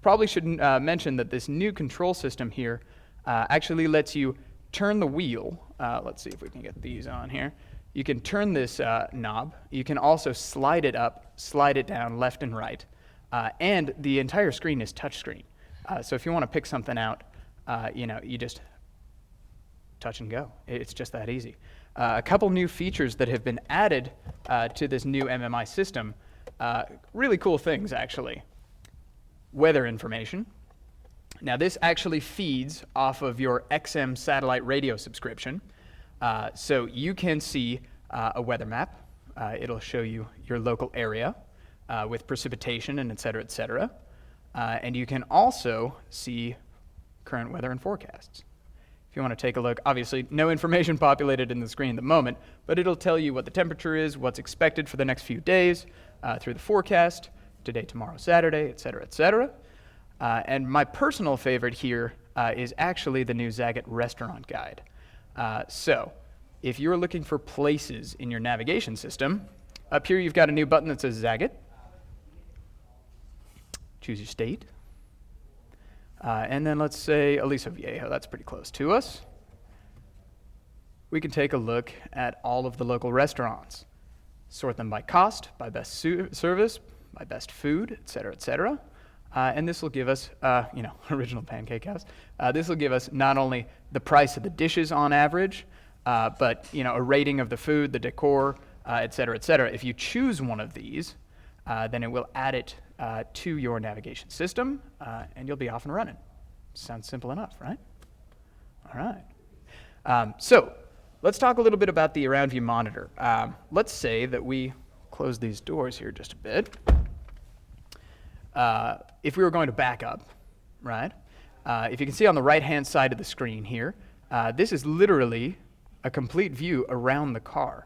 Probably should mention that this new control system here actually lets you turn the wheel. Let's see if we can get these on here. You can turn this knob. You can also slide it up, slide it down, left and right. And the entire screen is touchscreen. So if you want to pick something out, you just touch and go. It's just that easy. A couple new features that have been added to this new MMI system. Really cool things, actually. Weather information. Now, this actually feeds off of your XM satellite radio subscription. So you can see a weather map. It'll show you your local area with precipitation and et cetera, et cetera. And you can also see current weather and forecasts. If you want to take a look, obviously no information populated in the screen at the moment, but it'll tell you what the temperature is, what's expected for the next few days through the forecast, today, tomorrow, Saturday, et cetera, et cetera. And my personal favorite here is actually the new Zagat restaurant guide. So if you're looking for places in your navigation system, up here you've got a new button that says Zagat. Choose your state. And then let's say Aliso Viejo, that's pretty close to us. We can take a look at all of the local restaurants, sort them by cost, by best service, by best food, et cetera, et cetera. And this will give us, original Pancake House. This will give us not only the price of the dishes on average, but a rating of the food, the decor, et cetera, et cetera. If you choose one of these, then it will add it to your navigation system, and you'll be off and running. Sounds simple enough, right? All right. So let's talk a little bit about the Around View monitor. Let's say that we close these doors here just a bit. If we were going to back up, right? If you can see on the right-hand side of the screen here, this is literally a complete view around the car.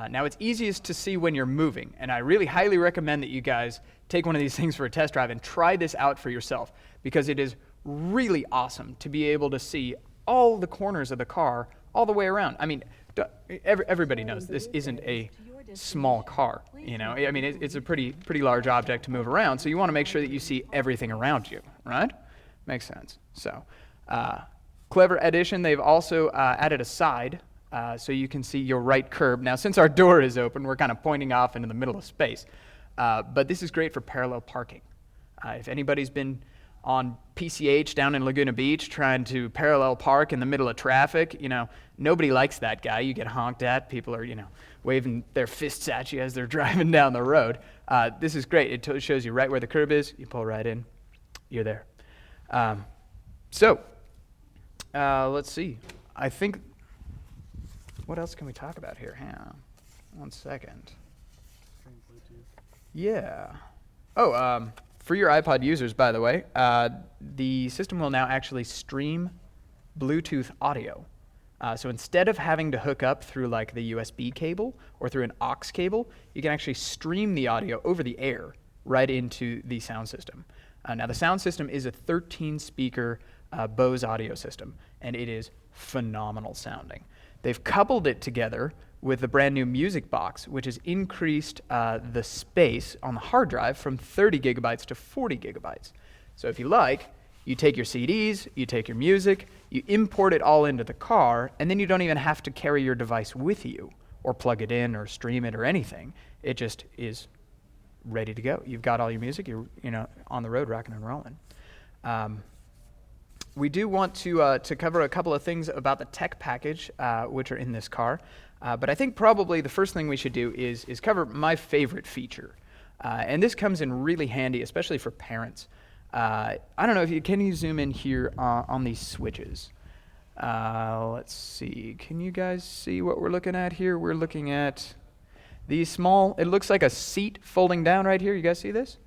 Now, it's easiest to see when you're moving, and I really highly recommend that you guys take one of these things for a test drive and try this out for yourself, because it is really awesome to be able to see all the corners of the car all the way around. I mean, everybody knows this isn't a small car, I mean, it's a pretty large object to move around, so you want to make sure that you see everything around you, right? Makes sense. So, clever addition, they've also added a side, so you can see your right curb. Now, since our door is open, we're kind of pointing off into the middle of space, but this is great for parallel parking. If anybody's been on PCH down in Laguna Beach trying to parallel park in the middle of traffic, nobody likes that guy. You get honked at. People are, waving their fists at you as they're driving down the road. This is great. It shows you right where the curb is. You pull right in. You're there. Let's see. I think, what else can we talk about here? Hang on 1 second. Yeah. Oh, for your iPod users, by the way, the system will now actually stream Bluetooth audio. So instead of having to hook up through like the USB cable or through an aux cable, you can actually stream the audio over the air right into the sound system. Now the sound system is a 13-speaker Bose audio system, and it is phenomenal sounding. They've coupled it together with the brand new music box, which has increased the space on the hard drive from 30 gigabytes to 40 gigabytes. So if you like, you take your CDs, you take your music, you import it all into the car, and then you don't even have to carry your device with you or plug it in or stream it or anything. It just is ready to go. You've got all your music, you're on the road rocking and rolling. We do want to cover a couple of things about the tech package, which are in this car. But I think probably the first thing we should do is cover my favorite feature. And this comes in really handy, especially for parents. I don't know, can you zoom in here on these switches? Let's see, can you guys see what we're looking at here? We're looking at these small, it looks like a seat folding down right here. You guys see this?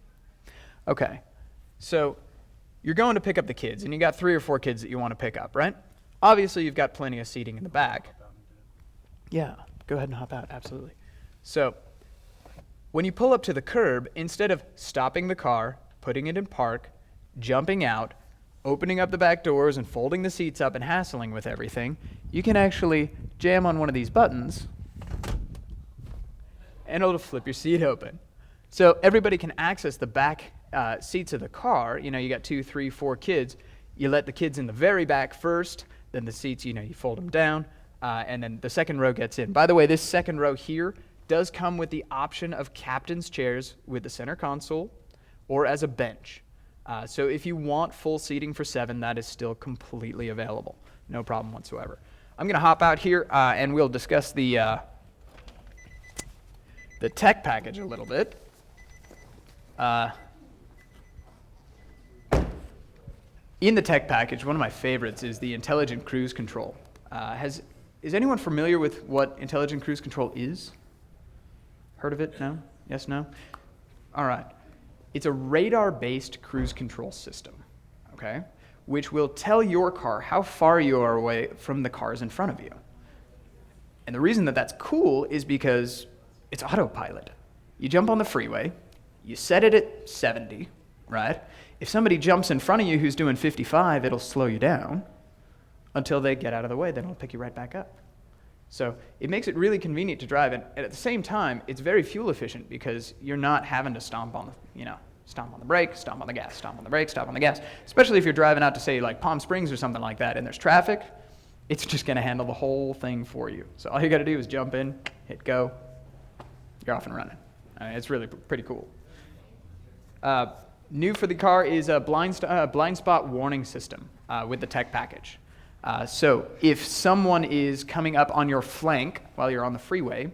Okay, so you're going to pick up the kids, and you got 3 or 4 kids that you want to pick up, right? Obviously, you've got plenty of seating in the back. Yeah, go ahead and hop out, absolutely. So when you pull up to the curb, instead of stopping the car, putting it in park, jumping out, opening up the back doors and folding the seats up and hassling with everything, you can actually jam on one of these buttons and it'll flip your seat open. So everybody can access the back seats of the car, you got 2, 3, 4 kids, you let the kids in the very back first, then the seats, you fold them down, and then the second row gets in. By the way, this second row here does come with the option of captain's chairs with the center console or as a bench. So if you want full seating for 7, that is still completely available. No problem whatsoever. I'm going to hop out here and we'll discuss the tech package a little bit. In the tech package, one of my favorites is the Intelligent Cruise Control. Is anyone familiar with what Intelligent Cruise Control is? Heard of it? No? Yes, no? All right. It's a radar-based cruise control system, okay, which will tell your car how far you are away from the cars in front of you. And the reason that that's cool is because it's autopilot. You jump on the freeway, you set it at 70, right? If somebody jumps in front of you who's doing 55, it'll slow you down until they get out of the way, then it'll pick you right back up. So it makes it really convenient to drive, and at the same time, it's very fuel efficient because you're not having to stomp on the brake, stomp on the gas, stomp on the brake, stomp on the gas. Especially if you're driving out to, say, like Palm Springs or something like that, and there's traffic, it's just going to handle the whole thing for you. So all you got to do is jump in, hit go, you're off and running. It's really pretty cool. New for the car is a blind spot warning system with the tech package. So if someone is coming up on your flank while you're on the freeway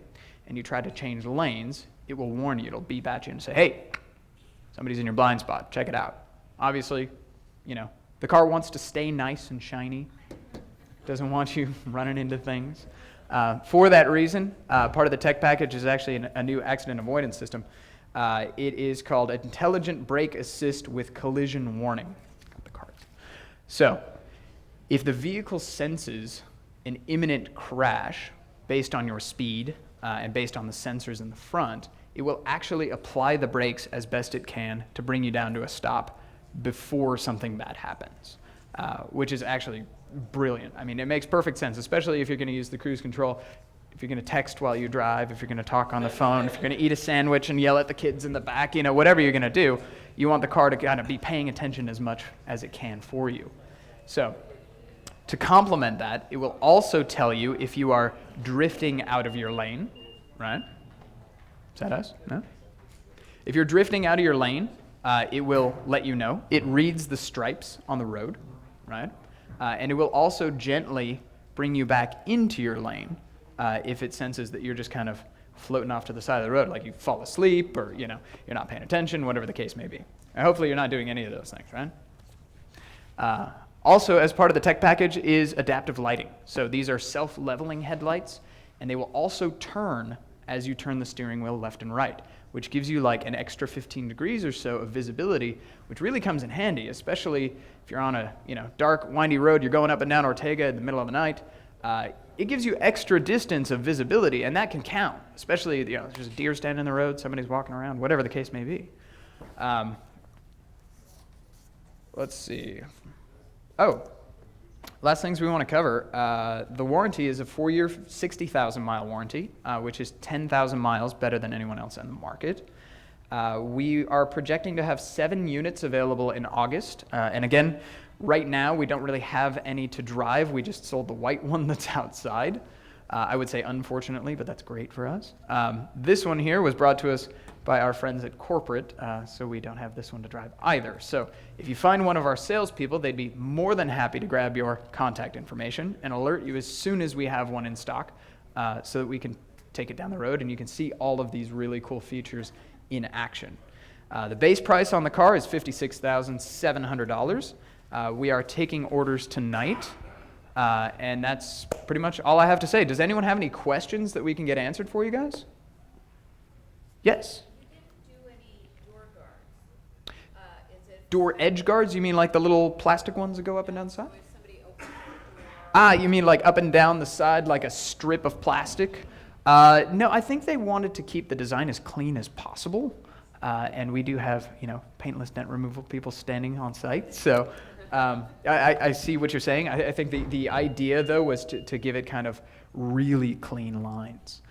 and you try to change lanes, it will warn you. It'll beep at you and say, hey, somebody's in your blind spot. Check it out. Obviously, the car wants to stay nice and shiny. Doesn't want you running into things. For that reason, part of the tech package is actually a new accident avoidance system. It is called Intelligent Brake Assist with Collision Warning. Got the card. So, if the vehicle senses an imminent crash based on your speed and based on the sensors in the front, it will actually apply the brakes as best it can to bring you down to a stop before something bad happens, which is actually brilliant. I mean, it makes perfect sense, especially if you're going to use the cruise control, if you're going to text while you drive, if you're going to talk on the phone, if you're going to eat a sandwich and yell at the kids in the back, whatever you're going to do, you want the car to kind of be paying attention as much as it can for you. So, to complement that, it will also tell you if you are drifting out of your lane, right? Is that us? No? If you're drifting out of your lane, it will let you know. It reads the stripes on the road, right? And it will also gently bring you back into your lane if it senses that you're just kind of floating off to the side of the road, like you fall asleep or, you're not paying attention, whatever the case may be. And hopefully you're not doing any of those things, right? Also, as part of the tech package is adaptive lighting. So these are self-leveling headlights, and they will also turn as you turn the steering wheel left and right, which gives you like an extra 15 degrees or so of visibility, which really comes in handy, especially if you're on a dark, windy road, you're going up and down Ortega in the middle of the night. It gives you extra distance of visibility, and that can count, especially there's a deer standing in the road, somebody's walking around, whatever the case may be. Let's see. Oh, last things we want to cover. The warranty is a 4-year, 60,000-mile warranty, which is 10,000 miles better than anyone else in the market. We are projecting to have 7 units available in August. And again, right now, we don't really have any to drive. We just sold the white one that's outside. I would say unfortunately, but that's great for us. This one here was brought to us by our friends at corporate, so we don't have this one to drive either. So if you find one of our salespeople, they'd be more than happy to grab your contact information and alert you as soon as we have one in stock so that we can take it down the road and you can see all of these really cool features in action. The base price on the car is $56,700. We are taking orders tonight, and that's pretty much all I have to say. Does anyone have any questions that we can get answered for you guys? Yes? Door edge guards? You mean like the little plastic ones that go up and down the side? You mean like up and down the side like a strip of plastic? No, I think they wanted to keep the design as clean as possible. And we do have, paintless dent removal people standing on site. So I see what you're saying. I think the idea, though, was to give it kind of really clean lines.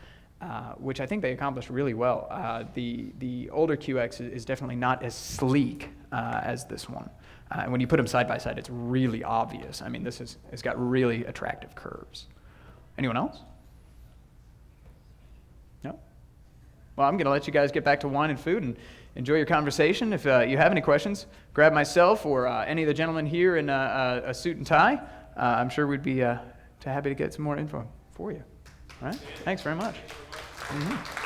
which I think they accomplished really well. The older QX is definitely not as sleek as this one. And when you put them side by side, it's really obvious. I mean, it's got really attractive curves. Anyone else? No? Well, I'm going to let you guys get back to wine and food and enjoy your conversation. If you have any questions, grab myself or any of the gentlemen here in a suit and tie. I'm sure we'd be happy to get some more info for you. All right? Thanks very much. Mm-hmm.